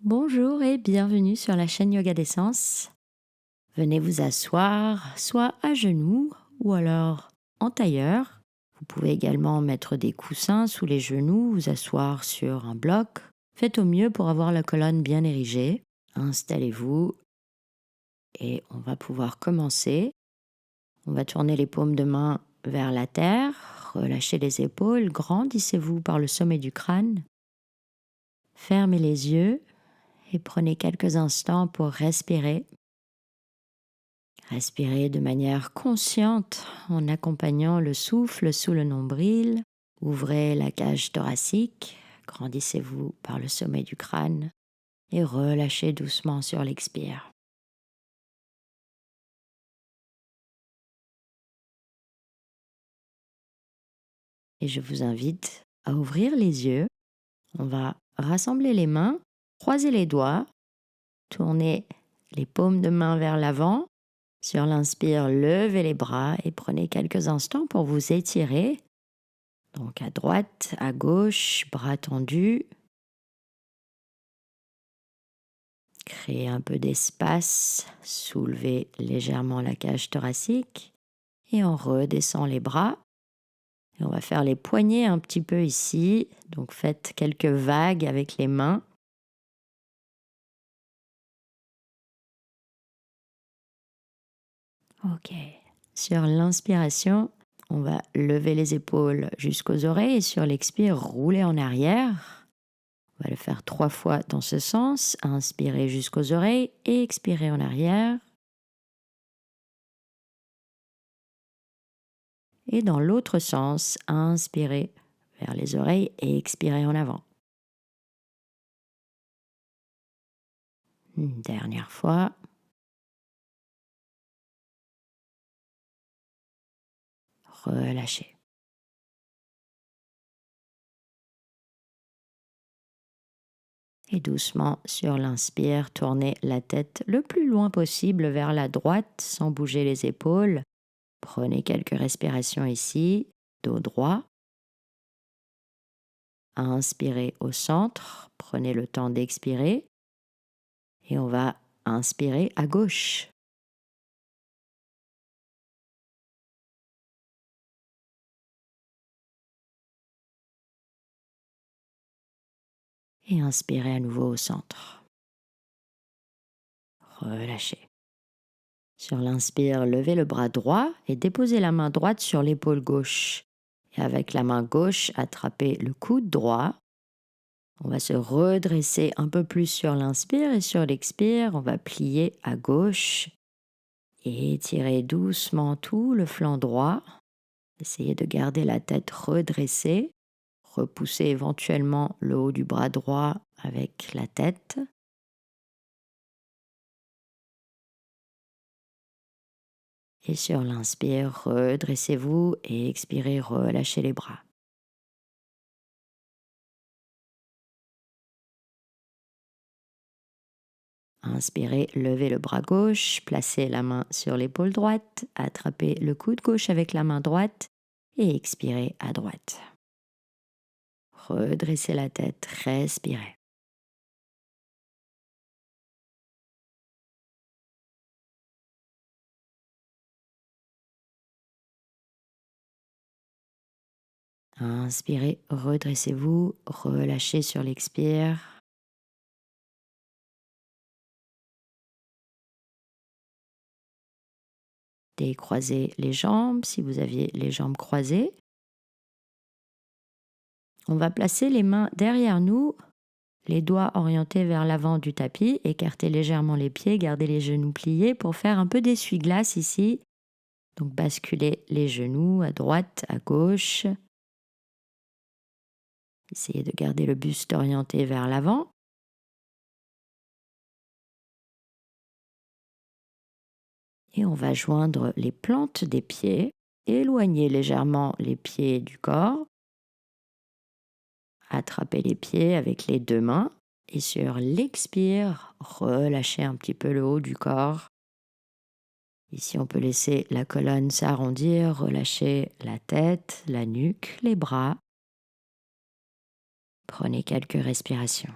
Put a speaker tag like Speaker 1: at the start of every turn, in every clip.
Speaker 1: Bonjour et bienvenue sur la chaîne Yoga d'Essence. Venez vous asseoir, soit à genoux ou alors en tailleur. Vous pouvez également mettre des coussins sous les genoux, vous asseoir sur un bloc. Faites au mieux pour avoir la colonne bien érigée. Installez-vous et on va pouvoir commencer. On va tourner les paumes de main vers la terre, relâchez les épaules, grandissez-vous par le sommet du crâne. Fermez les yeux et prenez quelques instants pour respirer. Respirez de manière consciente en accompagnant le souffle sous le nombril. Ouvrez la cage thoracique, grandissez-vous par le sommet du crâne et relâchez doucement sur l'expire. Et je vous invite à ouvrir les yeux. On va rassembler les mains, croiser les doigts, tourner les paumes de main vers l'avant. Sur l'inspire, levez les bras et prenez quelques instants pour vous étirer. Donc à droite, à gauche, bras tendus. Créez un peu d'espace, soulevez légèrement la cage thoracique et on redescend les bras. Et on va faire les poignets un petit peu ici. Donc faites quelques vagues avec les mains. Ok. Sur l'inspiration, on va lever les épaules jusqu'aux oreilles et sur l'expire, rouler en arrière. On va le faire 3 fois dans ce sens. Inspirez jusqu'aux oreilles et expirez en arrière. Et dans l'autre sens, inspirez vers les oreilles et expirez en avant. Une dernière fois. Relâchez. Et doucement, sur l'inspire, tournez la tête le plus loin possible vers la droite sans bouger les épaules. Prenez quelques respirations ici, dos droit. Inspirez au centre, prenez le temps d'expirer. Et on va inspirer à gauche. Et inspirez à nouveau au centre. Relâchez. Sur l'inspire, levez le bras droit et déposez la main droite sur l'épaule gauche. Et avec la main gauche, attrapez le coude droit. On va se redresser un peu plus sur l'inspire et sur l'expire, on va plier à gauche et étirer doucement tout le flanc droit. Essayez de garder la tête redressée. Repoussez éventuellement le haut du bras droit avec la tête. Et sur l'inspire, redressez-vous et expirez, relâchez les bras. Inspirez, levez le bras gauche, placez la main sur l'épaule droite, attrapez le coude gauche avec la main droite et expirez à droite. Redressez la tête, respirez. Inspirez, redressez-vous, relâchez sur l'expire. Décroisez les jambes si vous aviez les jambes croisées. On va placer les mains derrière nous, les doigts orientés vers l'avant du tapis, écartez légèrement les pieds, gardez les genoux pliés pour faire un peu d'essuie-glace ici. Donc basculez les genoux à droite, à gauche. Essayez de garder le buste orienté vers l'avant. Et on va joindre les plantes des pieds, éloigner légèrement les pieds du corps. Attrapez les pieds avec les 2 mains et sur l'expire, relâchez un petit peu le haut du corps. Ici, on peut laisser la colonne s'arrondir, relâcher la tête, la nuque, les bras. Prenez quelques respirations.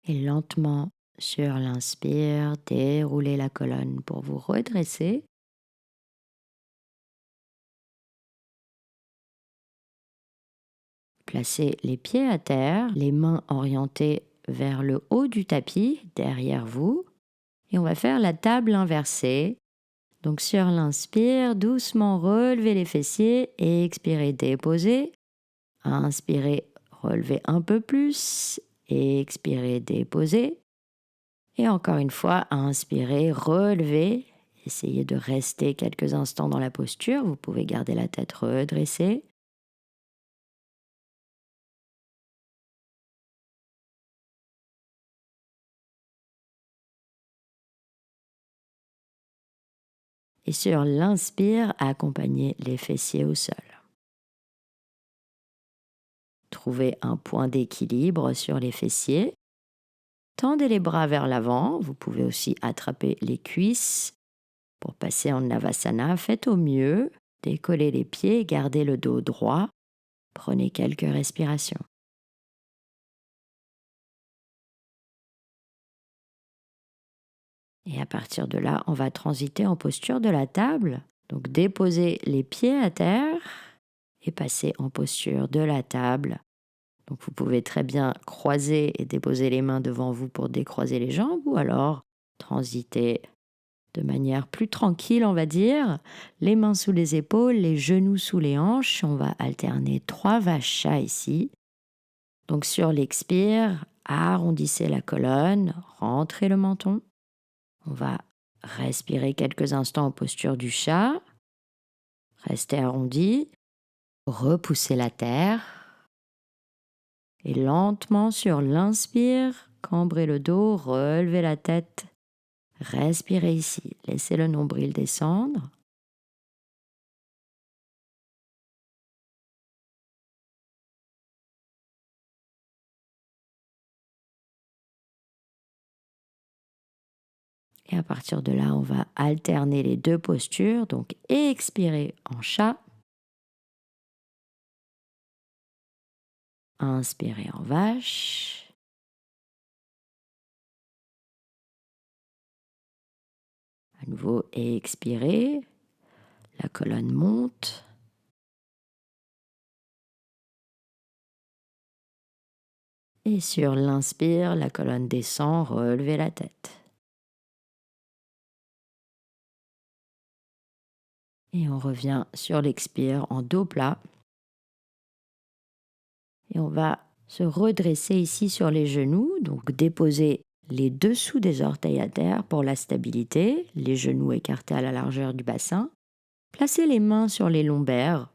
Speaker 1: Et lentement, sur l'inspire, déroulez la colonne pour vous redresser. Placez les pieds à terre, les mains orientées vers le haut du tapis, derrière vous. Et on va faire la table inversée. Donc sur l'inspire, doucement relevez les fessiers et expirez, déposez. Inspirez, relevez un peu plus et expirez, déposez. Et encore une fois, inspirez, relevez. Essayez de rester quelques instants dans la posture. Vous pouvez garder la tête redressée. Et sur l'inspire, accompagnez les fessiers au sol. Trouvez un point d'équilibre sur les fessiers. Tendez les bras vers l'avant. Vous pouvez aussi attraper les cuisses pour passer en Navasana. Faites au mieux. Décollez les pieds, gardez le dos droit. Prenez quelques respirations. Et à partir de là, on va transiter en posture de la table. Donc déposez les pieds à terre et passez en posture de la table. Donc vous pouvez très bien croiser et déposer les mains devant vous pour décroiser les jambes ou alors transiter de manière plus tranquille, on va dire. Les mains sous les épaules, les genoux sous les hanches. On va alterner 3 vaches chats ici. Donc sur l'expire, arrondissez la colonne, rentrez le menton. On va respirer quelques instants en posture du chat. Restez arrondi. Repoussez la terre. Et lentement sur l'inspire, cambrez le dos, relevez la tête. Respirez ici. Laissez le nombril descendre. Et à partir de là, on va alterner les 2 postures. Donc expirez en chat. Inspirez en vache. À nouveau, expirez. La colonne monte. Et sur l'inspire, la colonne descend, relevez la tête. Et on revient sur l'expire en dos plat. Et on va se redresser ici sur les genoux. Donc déposer les dessous des orteils à terre pour la stabilité. Les genoux écartés à la largeur du bassin. Placez les mains sur les lombaires.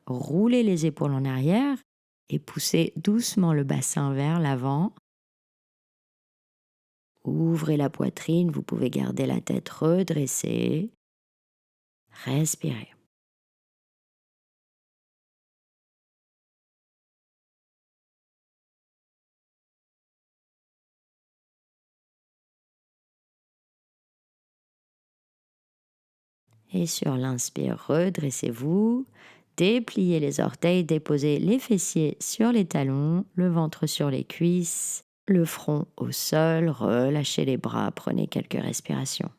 Speaker 1: Roulez les épaules en arrière et poussez doucement le bassin vers l'avant. Ouvrez la poitrine, vous pouvez garder la tête redressée. Respirez. Et sur l'inspire, redressez-vous. Dépliez les orteils, déposez les fessiers sur les talons, le ventre sur les cuisses, le front au sol, relâchez les bras, prenez quelques respirations.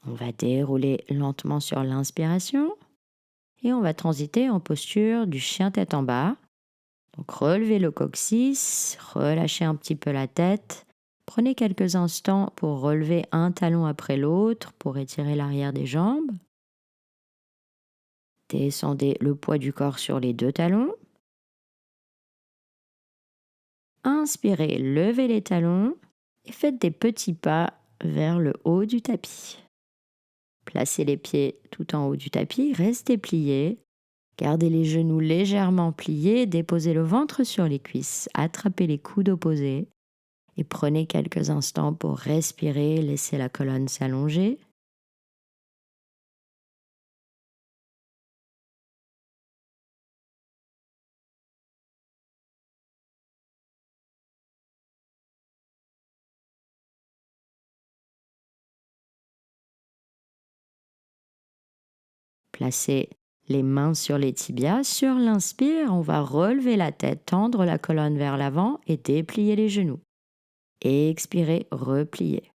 Speaker 1: On va dérouler lentement sur l'inspiration et on va transiter en posture du chien tête en bas. Donc relevez le coccyx, relâchez un petit peu la tête. Prenez quelques instants pour relever un talon après l'autre pour étirer l'arrière des jambes. Descendez le poids du corps sur les 2 talons. Inspirez, levez les talons et faites des petits pas vers le haut du tapis. Placez les pieds tout en haut du tapis, restez pliés. Gardez les genoux légèrement pliés, déposez le ventre sur les cuisses, attrapez les coudes opposés et prenez quelques instants pour respirer, laissez la colonne s'allonger. Placez les mains sur les tibias. Sur l'inspire, on va relever la tête, tendre la colonne vers l'avant et déplier les genoux. Expirez, repliez.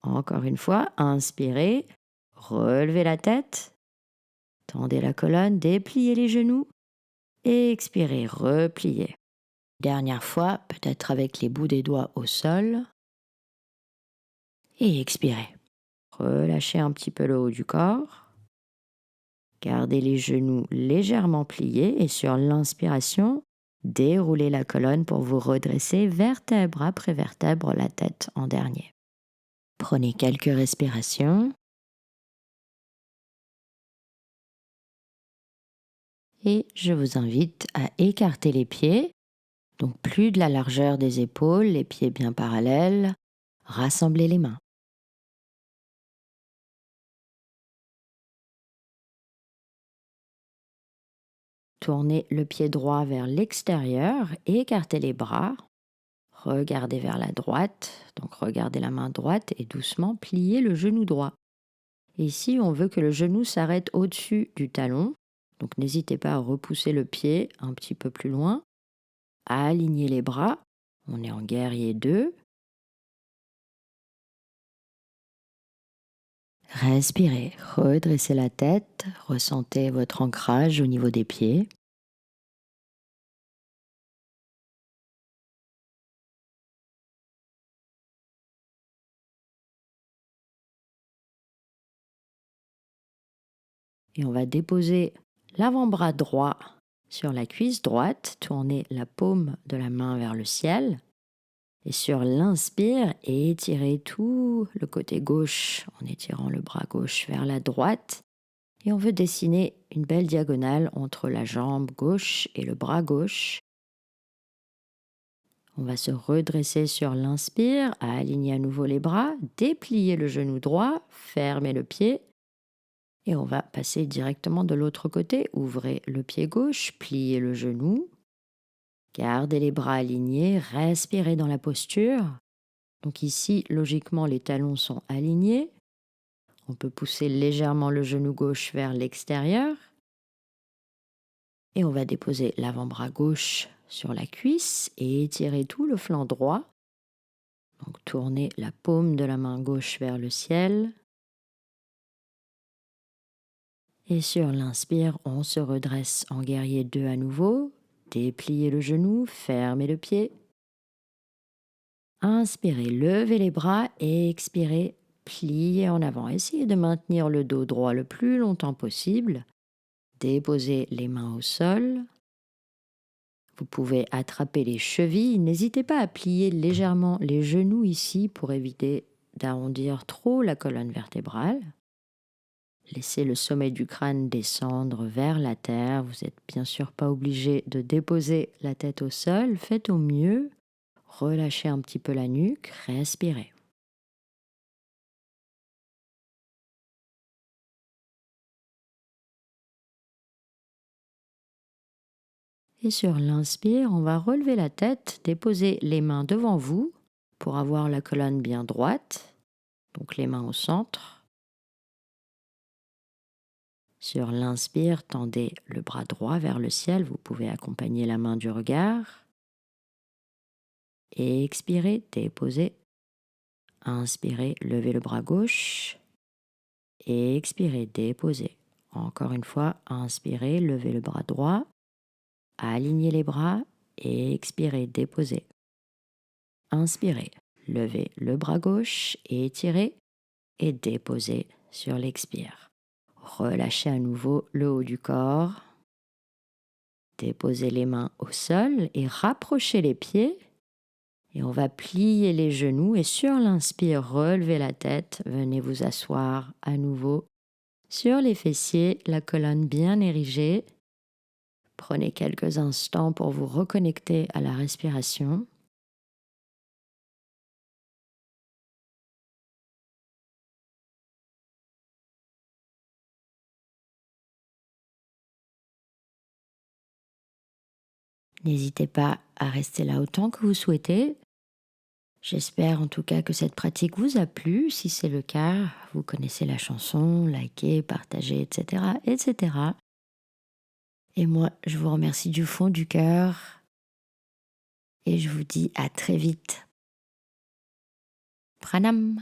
Speaker 1: Encore une fois, inspirez, relevez la tête, tendez la colonne, dépliez les genoux. Expirez, repliez. Dernière fois, peut-être avec les bouts des doigts au sol. Et expirez. Relâchez un petit peu le haut du corps. Gardez les genoux légèrement pliés et sur l'inspiration, déroulez la colonne pour vous redresser vertèbre après vertèbre, la tête en dernier. Prenez quelques respirations. Et je vous invite à écarter les pieds, donc plus de la largeur des épaules, les pieds bien parallèles. Rassemblez les mains. Tournez le pied droit vers l'extérieur et écartez les bras. Regardez vers la droite, donc regardez la main droite et doucement pliez le genou droit. Ici, on veut que le genou s'arrête au-dessus du talon, donc n'hésitez pas à repousser le pied un petit peu plus loin, à aligner les bras. On est en guerrier 2. Respirez, redressez la tête, ressentez votre ancrage au niveau des pieds. Et on va déposer l'avant-bras droit sur la cuisse droite, tournez la paume de la main vers le ciel. Et sur l'inspire, étirez tout le côté gauche en étirant le bras gauche vers la droite. Et on veut dessiner une belle diagonale entre la jambe gauche et le bras gauche. On va se redresser sur l'inspire, aligner à nouveau les bras, déplier le genou droit, fermer le pied. Et on va passer directement de l'autre côté. Ouvrez le pied gauche, pliez le genou. Gardez les bras alignés, respirez dans la posture. Donc ici, logiquement, les talons sont alignés. On peut pousser légèrement le genou gauche vers l'extérieur. Et on va déposer l'avant-bras gauche sur la cuisse et étirer tout le flanc droit. Donc tournez la paume de la main gauche vers le ciel. Et sur l'inspire, on se redresse en guerrier 2 à nouveau. Dépliez le genou, fermez le pied. Inspirez, levez les bras et expirez, pliez en avant. Essayez de maintenir le dos droit le plus longtemps possible. Déposez les mains au sol. Vous pouvez attraper les chevilles. N'hésitez pas à plier légèrement les genoux ici pour éviter d'arrondir trop la colonne vertébrale. Laissez le sommet du crâne descendre vers la terre. Vous n'êtes bien sûr pas obligé de déposer la tête au sol. Faites au mieux. Relâchez un petit peu la nuque. Respirez. Et sur l'inspire, on va relever la tête, déposer les mains devant vous pour avoir la colonne bien droite. Donc les mains au centre. Sur l'inspire, tendez le bras droit vers le ciel. Vous pouvez accompagner la main du regard. Et expirez, déposez. Inspirez, levez le bras gauche. Et expirez, déposez. Encore une fois, inspirez, levez le bras droit. Alignez les bras et expirez, déposez. Inspirez, levez le bras gauche et étirez et déposez sur l'expire. Relâchez à nouveau le haut du corps. Déposez les mains au sol et rapprochez les pieds. Et on va plier les genoux et sur l'inspire, relevez la tête. Venez vous asseoir à nouveau sur les fessiers, la colonne bien érigée. Prenez quelques instants pour vous reconnecter à la respiration. N'hésitez pas à rester là autant que vous souhaitez. J'espère en tout cas que cette pratique vous a plu. Si c'est le cas, vous connaissez la chanson, likez, partagez, etc., etc. Et moi, je vous remercie du fond du cœur et je vous dis à très vite. Pranam.